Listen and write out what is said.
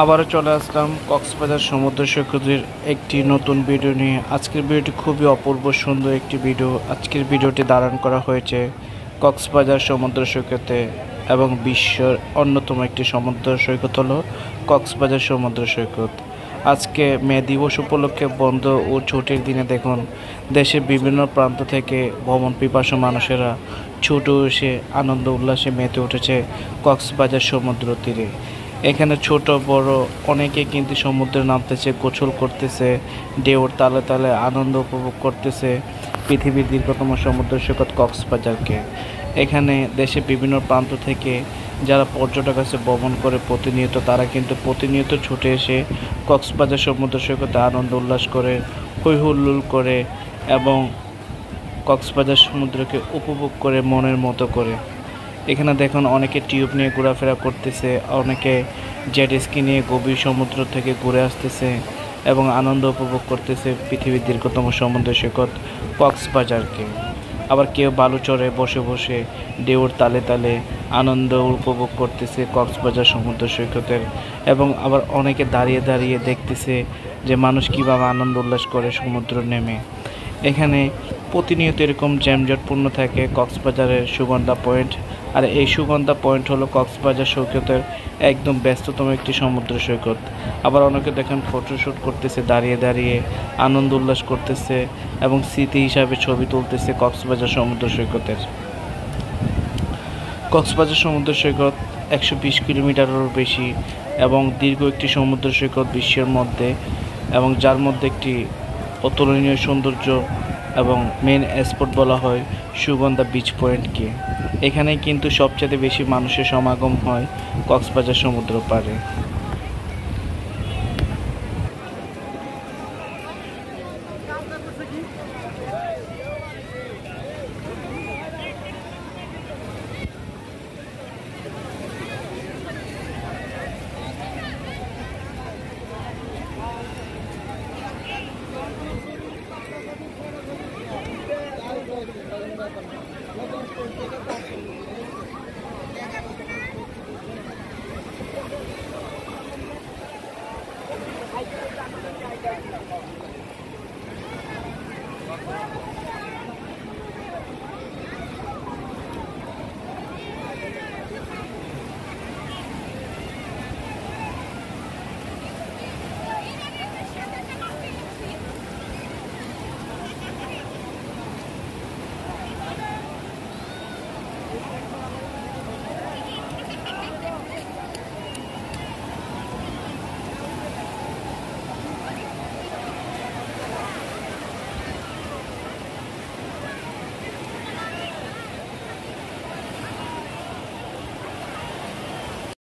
আবারও চলে আসলাম কক্সবাজার সমুদ্র সৈকতের একটি নতুন ভিডিও নিয়ে। আজকের ভিডিওটি খুবই অপূর্ব সুন্দর একটি ভিডিও। আজকের ভিডিওটি ধারণ করা হয়েছে কক্সবাজার সমুদ্র সৈকতে এবং বিশ্বের অন্যতম একটি সমুদ্র সৈকত হলো কক্সবাজার সমুদ্র সৈকত। আজকে মে দিবস উপলক্ষে বন্ধ ও ছুটির দিনে দেখুন দেশের বিভিন্ন প্রান্ত থেকে ভ্রমণ পিপাসু মানুষেরা ছুটে এসে আনন্দ উল্লাসে মেতে উঠেছে কক্সবাজার সমুদ্র তীরে। এখানে ছোট বড় অনেকে কিন্তু সমুদ্রে নামতেছে, গোসল করতেছে, ঢেউর তালে তালে আনন্দ উপভোগ করতেছে পৃথিবীর দীর্ঘতম সমুদ্র সৈকত কক্সবাজারকে। এখানে দেশের বিভিন্ন প্রান্ত থেকে যারা পর্যটক আছে ভ্রমণ করে প্রতিনিয়ত, তারা কিন্তু প্রতিনিয়ত ছুটে এসে কক্সবাজার সমুদ্র সৈকতে আনন্দ উল্লাস করে, হৈ হুল্লোড় করে এবং কক্সবাজার সমুদ্রকে উপভোগ করে মনের মতো করে। এখানে দেখুন অনেকে টিউব নিয়ে ঘোরাফেরা করতেছে, অনেকে জেট স্কি নিয়ে গভীর সমুদ্র থেকে ঘুরে আসতেছে এবং আনন্দ উপভোগ করতেছে পৃথিবীর দীর্ঘতম সমুদ্র সৈকত কক্সবাজারকে। আবার কেউ বালুচরে বসে বসে ঢেউর তালে তালে আনন্দ উপভোগ করতেছে কক্সবাজার সমুদ্র সৈকতের, এবং আবার অনেকে দাঁড়িয়ে দাঁড়িয়ে দেখতেছে যে মানুষ কীভাবে আনন্দ উল্লাস করে সমুদ্র নেমে। এখানে প্রতিনিয়ত এরকম জ্যামজটপূর্ণ থাকে কক্সবাজারের সুগন্ধা পয়েন্ট। আর এই সুগন্ধা পয়েন্ট হলো কক্সবাজার সৈকতের একদম ব্যস্ততম একটি সমুদ্র সৈকত। আবার অনেকে দেখেন ফটোশ্যুট করতেছে, দাঁড়িয়ে দাঁড়িয়ে আনন্দ উল্লাস করতেছে এবং স্মৃতি হিসাবে ছবি তুলতেছে কক্সবাজার সমুদ্র সৈকতের। কক্সবাজার সমুদ্র সৈকত 120 কিলোমিটারেরও বেশি এবং দীর্ঘ একটি সমুদ্র সৈকত বিশ্বের মধ্যে, এবং যার মধ্যে একটি অতুলনীয় সৌন্দর্য এবং মেন স্পট বলা হয় সুগন্ধা বিচ পয়েন্টকে। এখানে কিন্তু সবচেয়ে বেশি মানুষের সমাগম হয় কক্সবাজার সমুদ্র পাড়ে।